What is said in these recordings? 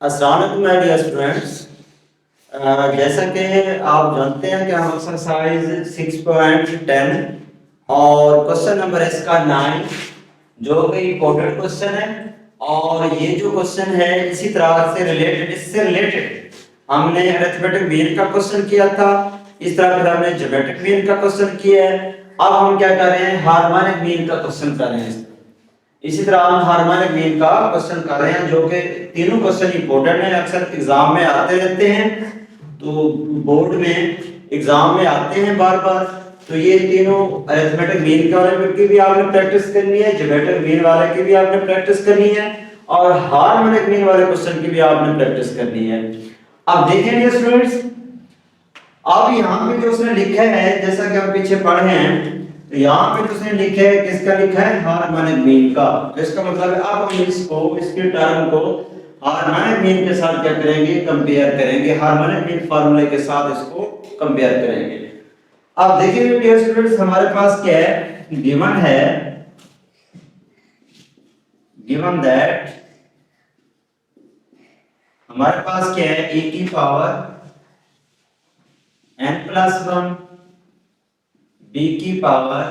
अस्सलाम वालेकुम my dear students. जैसा कि आप जानते हैं कि हम एक्सरसाइज 6.10 और क्वेश्चन नंबर है इसका 9 जो कि इम्पोर्टेंट क्वेश्चन है। और ये जो क्वेश्चन है इसी तरह से इससे रिलेटेड हमने अरिथमेटिक मीन का क्वेश्चन किया था। इस तरह फिर हमने ज्योमेट्रिक मीन का क्वेश्चन किया है। अब हम क्या कर रहे हैं, हार्मोनिक मीन का क्वेश्चन कर रहे हैं। इसी तरह हम हार्मोनिक मीन का क्वेश्चन कर रहे हैं, जो कि तीनों क्वेश्चन इंपॉर्टेंट हैं, अक्सर एग्जाम में आते रहते हैं, तो बोर्ड में एग्जाम में आते हैं बार बार। तो ये तीनों अरिथमेटिक मीन वाले की भी आपने प्रैक्टिस करनी है, ज्योमेट्रिक मीन वाले की भी आपने प्रैक्टिस करनी है, और हार्मोनिक मीन वाले क्वेश्चन की भी आपने प्रैक्टिस करनी है। अब देखेंगे स्टूडेंट्स, अब यहाँ पे जो उसने लिखा है, जैसा कि हम पीछे पढ़े हैं, तो यहाँ पे जो उसने लिखा है, किसका लिखा है, हार्मोनिक मीन का। तो इसका मतलब है अब हम इसके टर्म को हार्मोनिक मीन के साथ क्या करेंगे, कंपेयर करेंगे, हार्मोनिक मीन फार्मूले के साथ इसको कंपेयर करेंगे। अब देखिए डियर स्टूडेंट्स, हमारे पास क्या है, गिवन दैट हमारे पास क्या है, ए की पावर n+1 b की power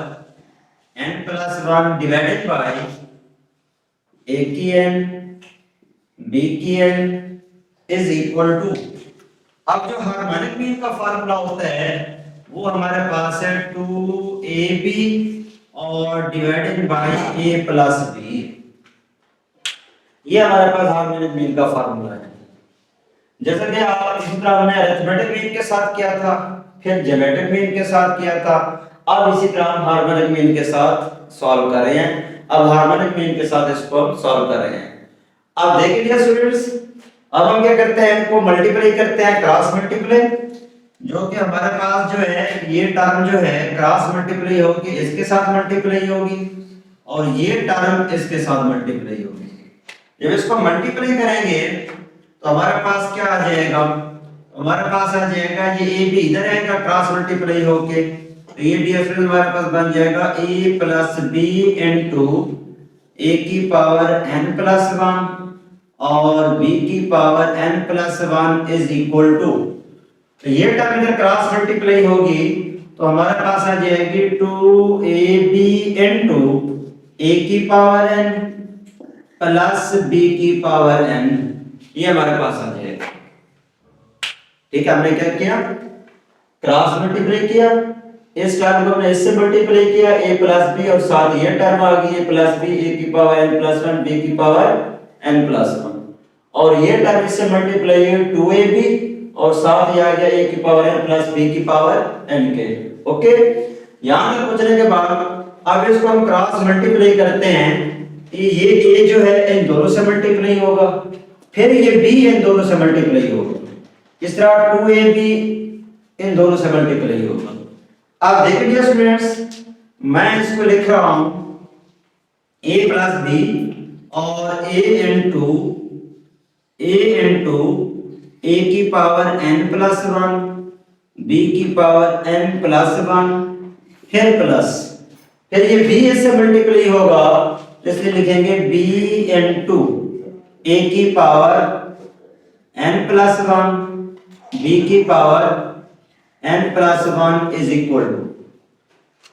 n+1 divided by a की n b की n इज इक्वल टू। अब जो हार्मोनिक मीन का फार्मूला होता है वो हमारे पास है 2ab और डिवाइडेड बाय a+b। ये हमारे पास हार्मोनिक मीन का फार्मूला है। जैसा कि आप इसी तरह हमने अरिथमेटिक मीन के साथ किया था, फिर ज्योमेट्रिक मीन के साथ किया था, अब इसी तरह हम हार्मोनिक मीन के साथ सॉल्व कर रहे हैं। अब हार्मोनिक मीन के साथ इसको सॉल्व कर रहे हैं। अब देखिए स्टूडेंट्स, अब हम क्या करते हैं, इनको मल्टीप्लाई करते हैं, क्रॉस मल्टीप्लाई, जो कि हमारे पास जो है ये टर्म जो है क्रॉस मल्टीप्लाई होगी, इसके साथ मल्टीप्लाई होगी, और ये टर्म इसके साथ मल्टीप्लाई होगी। जब इसको मल्टीप्लाई करेंगे तो हमारे पास क्या आ जाएगा, हमारे पास आ जाएगा ये ए बी इधर आएगा क्रॉस मल्टीप्लाई होके, तो ये डिफरेंस हमारे पास बन जाएगा a प्लस बी इंटू ए की पावर n+1 और b की power n+1 is equal to, तो ये टर्म इधर क्रॉस मल्टीप्लाई होगी तो हमारे पास आ जाएगी 2ab इंटू ए की पावर n प्लस b की पावर n, ये हमारे पास आ जाएगा। ठीक है, हमने क्या किया, क्रॉस मल्टीप्लाई किया, इस टर्म को हमने इससे मल्टीप्लाई किया a प्लस बी, और साथ ये टर्म आ गई a प्लस बी ए की पावर n+1 b की पावर n+1, और ये टर्म इससे मल्टीप्लाई है 2ab, और साथ ये आ गया a की पावर n प्लस b की पावर n के। ओके, यहां तक पहुंचने के बाद अब इसको हम क्रॉस मल्टीप्लाई करते हैं, ये a जो है इन दोनों से मल्टीप्लाई होगा, फिर ये b इन दोनों से मल्टीप्लाई होगा, इस तरह 2ab इन दोनों से मल्टीप्लाई होगा। अब देखिए स्टूडेंट्स, मैं इसको लिख रहा हूं a प्लस b और a इंटू a की पावर n+1 b की पावर n+1 फिर प्लस, फिर ये b इससे मल्टीप्लाई होगा, इसलिए लिखेंगे b इंटू a की पावर n+1 b की power n+1 is equal to,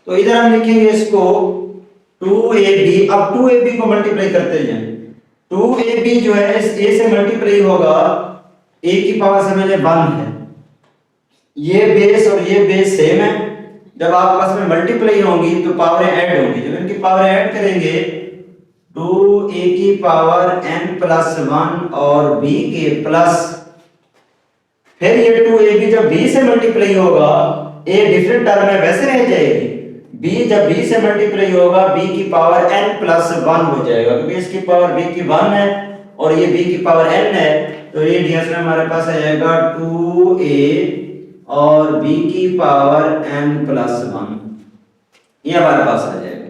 तो इधर हम लिखेंगे इसको 2ab। अब 2ab को मल्टीप्लाई करते हैं, 2ab जो है इस a से मल्टीप्लाई होगा, a की पावर से मैंने 1 है, ये बेस और ये बेस सेम है, जब आपस में मल्टीप्लाई होंगी तो पावर ऐड होगी, जब इनकी पावर ऐड करेंगे 2a की पावर n+1 और b के प्लस, फिर ये 2ab जब b से मल्टीप्लाई होगा, a डिफरेंट टर्म में वैसे रह जाएगी, b जब b से मल्टीप्लाई होगा b की पावर n+1 हो जाएगा, क्योंकि इसकी पावर b की 1 है और ये b की पावर n है, तो ये डिफरेंस हमारे पास आ जाएगा 2a और b की पावर n+1, ये हमारे पास आ जाएगा।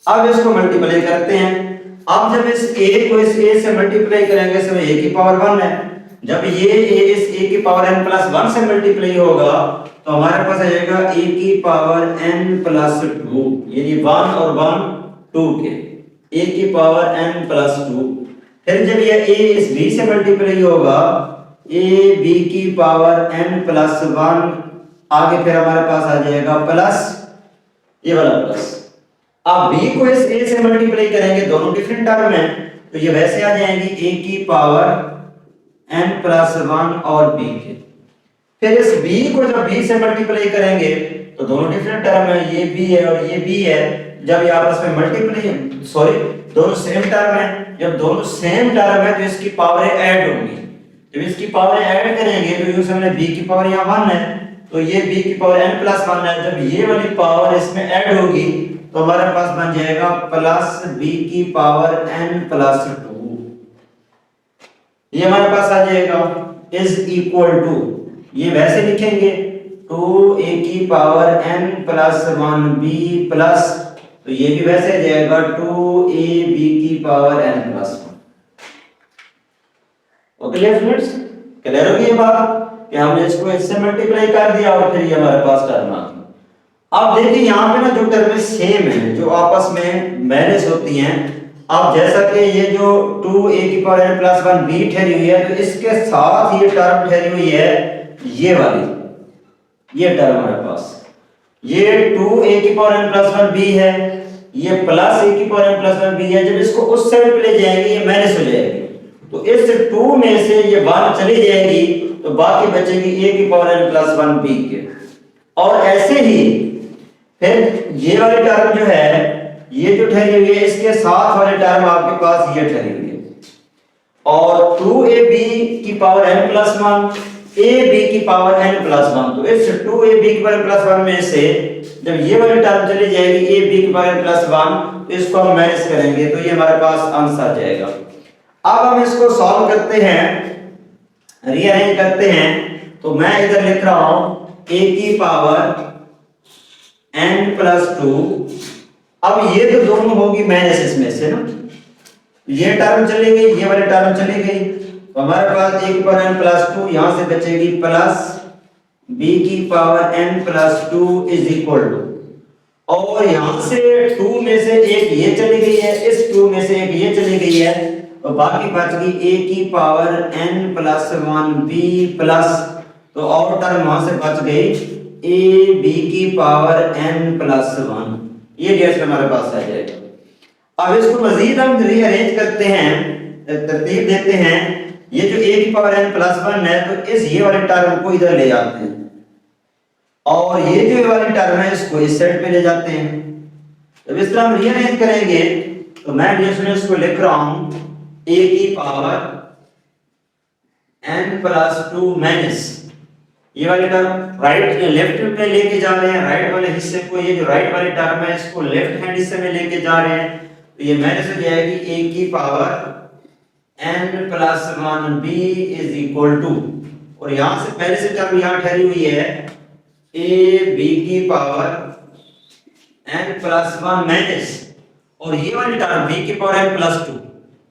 अब इसको मल्टीप्लाई करते हैं, अब जब इस a को इस a से मल्टीप्लाई करेंगे, इसमें a की पावर 1 है, जब ये a इस a की पावर n+1 से मल्टीप्लाई होगा तो हमारे पास आ जाएगा a की पावर n+2, यानी 1 और 1 2 के, a की पावर n+2, फिर जब ये a इस b से मल्टीप्लाई होगा a b की पावर n प्लस 1, आगे फिर हमारे पास आ जाएगा प्लस ये वाला प्लस। अब b को इस a से मल्टीप्लाई करेंगे, दोनों डिफरेंट टर्म है, तो ये वैसे आ जाएंगी a की पावर n प्लस 1 और b के। फिर इस b को जब b से मल्टीप्लाई करेंगे तो दोनों डिफरेंट टर्म है, ये b है और ये b है, जब ये आपस में मल्टीप्लाई सॉरी दोनों सेम टर्म है, जब दोनों सेम टर्म है तो इसकी पावरें ऐड होंगी। जब इसकी पावरें ऐड करेंगे तो यूं समझ b की पावर यहाँ 1 है तो ये b की पावर n प्लस 1 है, जब ये वाली पावर इसमें ऐड होगी तो हमारे पास बन जाएगा प्लस b की पावर n प्लस 2। ये हमारे पास आ जाएगा इज इक्वल टू, ये वैसे लिखेंगे 2a की power n plus 1b plus, तो ये भी वैसे आ जाएगा 2ab की power n plus 1। Okay friends, clear हो गई बात कि हमने इसको इससे मल्टीप्लाई कर दिया और फिर ये हमारे पास टर्म आ गई। अब देखिए यहाँ पे ना जो टर्म सेम है, जो आपस में माइनस होती हैं, अब जैसा कि ये जो 2a की पावर n प्लस 1b ठहरी हुई है, तो इसके साथ ये टर्म ठहरी हुई है ये वाली, ये टर्म हमारे पास, ये 2a की पावर n प्लस 1b है, ये प्लस a की पावर n प्लस 1b है। जब इसको उस साइड पे ले जाएंगे ये माइनस हो जाएगी, तो इस 2 में से ये 1 चली जाएगी तो बाकी बचेगी a की पावर n प्लस 1b के। और ऐसे ही फिर ये वाली टर्म जो है, ये जो ठहरी हुई है, इसके साथ वाले टर्म आपके पास ये ठहरी हुई है, और 2ab की पावर n प्लस 1 ab की पावर n प्लस 1, तो इस 2ab की पावर प्लस 1 में से जब ये वाली टर्म चली जाएगी ab की पावर प्लस 1, तो इसको हम माइनस करेंगे तो ये हमारे पास आंसर आ जाएगा। अब हम इसको सॉल्व करते हैं, रीअरेंज करते हैं, तो मैं इधर लिख रहा हूं a की पावर n प्लस 2। अब ये तो दोनों होगी माइनस इसमें से ना, ये टर्म चली गई, ये वाली टर्म चली गई, तो हमारे पास a की पावर n प्लस 2 यहां से बचेगी प्लस b की power n plus 2 is equal to, और यहां से 2 में से एक ये चली गई है, इस 2 में से एक ये चली गई है, तो बाकी बच गई a की power n plus 1b plus, तो और टर्म वहां से बच गई a b की पावर n प्लस 1, ये डीएस हमारे पास आ जाएगा। अब इसको मजीद हम रीअरेंज करते हैं, तरतीब देते हैं, ये जो a की पावर n प्लस 1 है तो इस ये वाले टर्म को इधर ले जाते हैं, और ये जो वाली टर्म है इसको इस साइड पे ले जाते हैं। जब इस तरह हम रीअरेंज करेंगे तो मैं इसको लिख रहा हूं a की पावर n प्लस 2 माइनस, ये वाली टर्म राइट लेफ्ट पे लेके जा रहे हैं, राइट वाले हिस्से को, ये जो राइट वाली टर्म है इसको लेफ्ट हैंड हिस्से में लेके जा रहे हैं, तो ये माइनस हो जाएगी a की power n plus 1b is equal to, और यहां से पहले से टर्म यहां ठहरी हुई है a b की पावर n प्लस 1 माइनस, और ये वाली टर्म b की पावर n प्लस 2,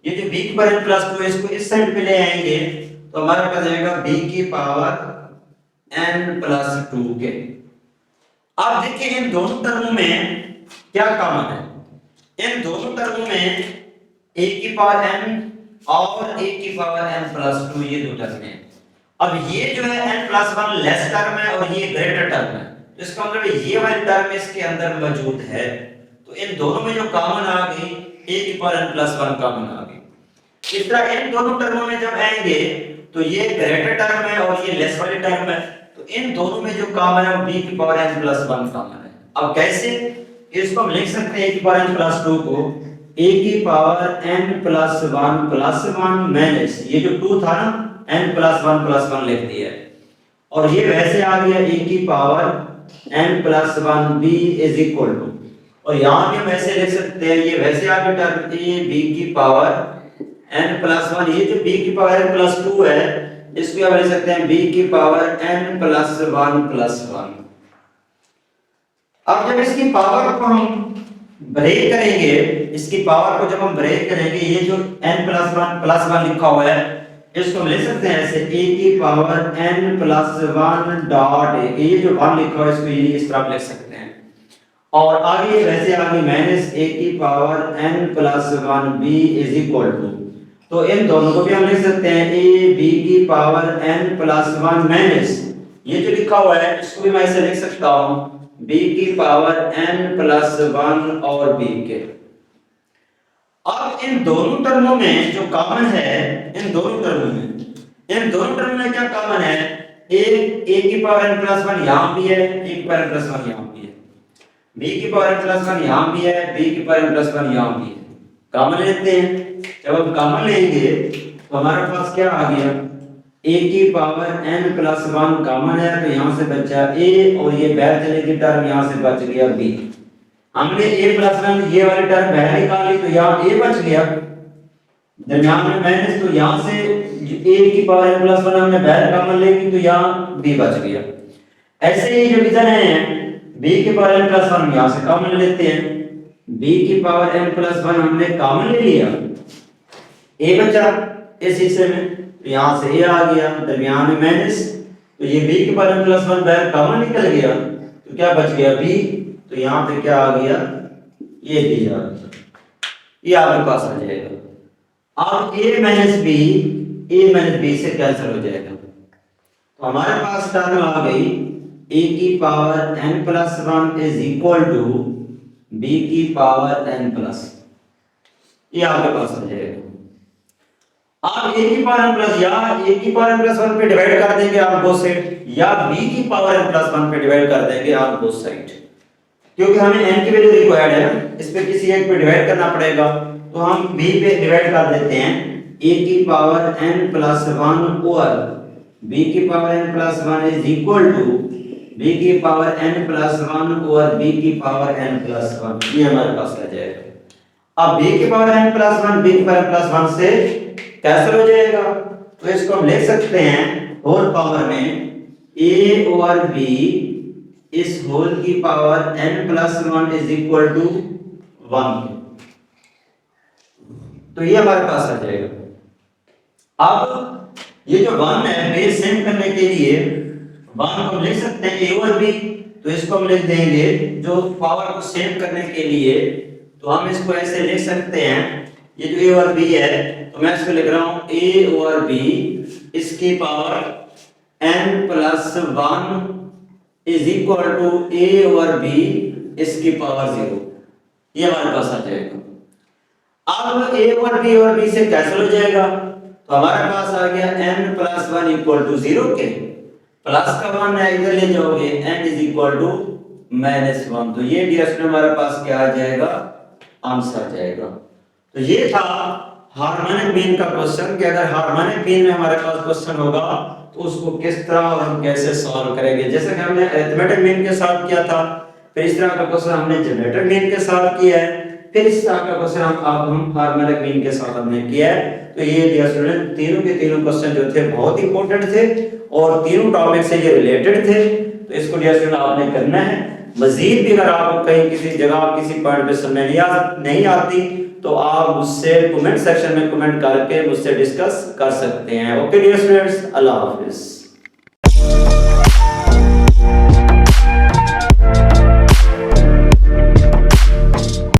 ये जो b की पावर n प्लस 2 है इसको इस साइड पे ले आएंगे तो हमारे पास आएगा b की पावर n प्लस 2 के। अब देखिए इन दोनों टर्मों में क्या कॉमन है, इन दोनों टर्मों में a की पावर n और a की पावर n प्लस 2, ये दो टर्म है। अब ये जो है n प्लस 1 लेस टर्म है और ये ग्रेटर टर्म है, तो इसका मतलब ये वाली टर्म इसके अंदर मौजूद है, तो इन दोनों में जो कॉमन आ गई a की पावर n प्लस 1 कॉमन आ गई। इस तरह इन दोनों टर्मों में जब आएंगे तो ये ग्रेटर टर्म है और ये लेस वाली टर्म है, तो इन दोनों में जो कॉमन है वो b की पावर n प्लस 1 कॉमन है। अब कैसे, इसको हम लिख सकते हैं a की पावर n प्लस 2 को a की पावर n प्लस 1 माइनस ये जो 2 था ना n प्लस 1 लिख दिया, और ये वैसे आ गया a की power n plus 1b is equal to, और यहाँ भी हम ऐसे लिख सकते हैं, ये वैसे आ गया टर्म a b की पावर n प्लस 1, ये जो b की पावर n प्लस 2 है इसको हम लिख सकते हैं b की पावर n प्लस 1 प्लस 1। अब जब इसकी पावर को हम ब्रेक करेंगे, इसकी पावर को जब हम ब्रेक करेंगे, ये जो n प्लस 1 लिखा हुआ है इसको हम लिख सकते हैं ऐसे a की power n plus 1 dot a, ये जो 1 लिखा हुआ है इसको ये इस तरह लिख सकते हैं, और आगे वैसे आगे माइनस a की power n plus 1b is equal to, तो इन दोनों को भी हम लिख सकते हैं ए बी की पावर n प्लस 1 माइनस, ये जो लिखा हुआ है इसको भी मैं ऐसे लिख सकता हूं b की पावर n प्लस 1 और b के। अब इन दोनों टर्मों में जो कॉमन है, इन दोनों टर्मों में क्या कॉमन है, a की पावर n प्लस 1 यहां भी है, a की पावर n प्लस 1 यहां भी है, b की पावर n प्लस 1 यहां भी है, b की पावर n प्लस 1 यहां भी है। कॉमन लेते हैं, जब हम कॉमन लेंगे तो हमारे पास क्या आ गया, a की पावर n प्लस 1 कॉमन है तो यहां से बचा a और ये बाहर चलेगी टर्म, यहां से बच गया b। हमने a प्लस 1 ये वाली टर्म बाहर निकाली तो यहां a बच गया, दरमियान में माइनस, तो यहां से a की पावर n प्लस 1 हमने बाहर कॉमन लेगी तो यहां b बच गया। ऐसे ही जो इधर है b की पावर n प्लस 1 यहां से कॉमन लेते हैं, b की पावर n प्लस 1 हमने कॉमन ले लिया, a बचा इस हिस्से में तो यहां से a आ गया, दरमियान में माइनस, तो ये b की पावर n प्लस 1 बाहर कॉमन निकल गया तो क्या बच गया b, तो यहां पे क्या आ गया, ये b आ गया, ये आपके पास आ जाएगा। अब a माइनस b से कैंसिल हो जाएगा, तो हमारे पास टर्म आ गई a की power n plus 1 is equal to b की पावर n प्लस, ये आपके पास आ जाएगा। आप a की पावर n प्लस या a की पावर n प्लस 1 पे डिवाइड कर देंगे आप बोथ साइड, या b की पावर n प्लस 1 पे डिवाइड कर देंगे आप बोथ साइड, क्योंकि हमें n की वैल्यू रिक्वायर्ड है ना, इस पे किसी एक पे डिवाइड करना पड़ेगा, तो हम b पे डिवाइड कर देते हैं a की पावर n प्लस 1 और b की power n plus 1 is equal to b की पावर n प्लस 1 और b की पावर n प्लस 1, ये हमारे पास आ जाएगा। अब b की पावर n प्लस 1 b की पावर प्लस 1 से कैंसिल हो जाएगा, तो इसको हम लिख सकते हैं होल पावर में a और b इस होल की power n plus 1 is equal to 1, तो ये हमारे पास आ जाएगा। अब ये जो 1 है बेस सेम करने के लिए 1 को लिख सकते हैं a और b, तो इसको हम लिख देंगे जो पावर को सेम करने के लिए, तो हम इसको ऐसे लिख सकते हैं, ये जो a और b है तो मैं इसको लिख रहा हूं a और b इसकी power n plus 1 is equal to a और b इसकी पावर 0, ये हमारे पास आ जाएगा। अब a और b से कैंसिल हो जाएगा, तो हमारे पास आ गया n प्लस 1 इक्वल टू 0 के प्लस का 1 है इधर ले जाओगे n is equal to minus 1, तो ये डियर स्टूडेंट हमारे पास क्या आ जाएगा, आंसर आ जाएगा। तो ये था हार्मोनिक मीन का क्वेश्चन कि अगर हार्मोनिक मीन में हमारे पास क्वेश्चन होगा तो उसको किस तरह और हम कैसे सॉल्व करेंगे, जैसे कि हमने अरिथमेटिक मीन के साथ किया था, फिर इस तरह का क्वेश्चन हमने जनरेटर मीन के साथ किया है, फिर इस तरह का क्वेश्चन हम हार्मोनिक मीन के साथ हमने किया है। तो ये डियर स्टूडेंट तीनों के तीनों क्वेश्चन जो थे बहुत इंपॉर्टेंट थे और तीनों टॉपिक से ये रिलेटेड थे, तो इसको डियर स्टूडेंट आपने करना है। मजीद भी अगर आपको कहीं किसी जगह किसी पॉइंट पे समझ नहीं आती तो आप मुझसे कमेंट सेक्शन में कमेंट करके मुझसे डिस्कस कर सकते हैं। ओके डियर स्टूडेंट्स, अल्लाह हाफिज।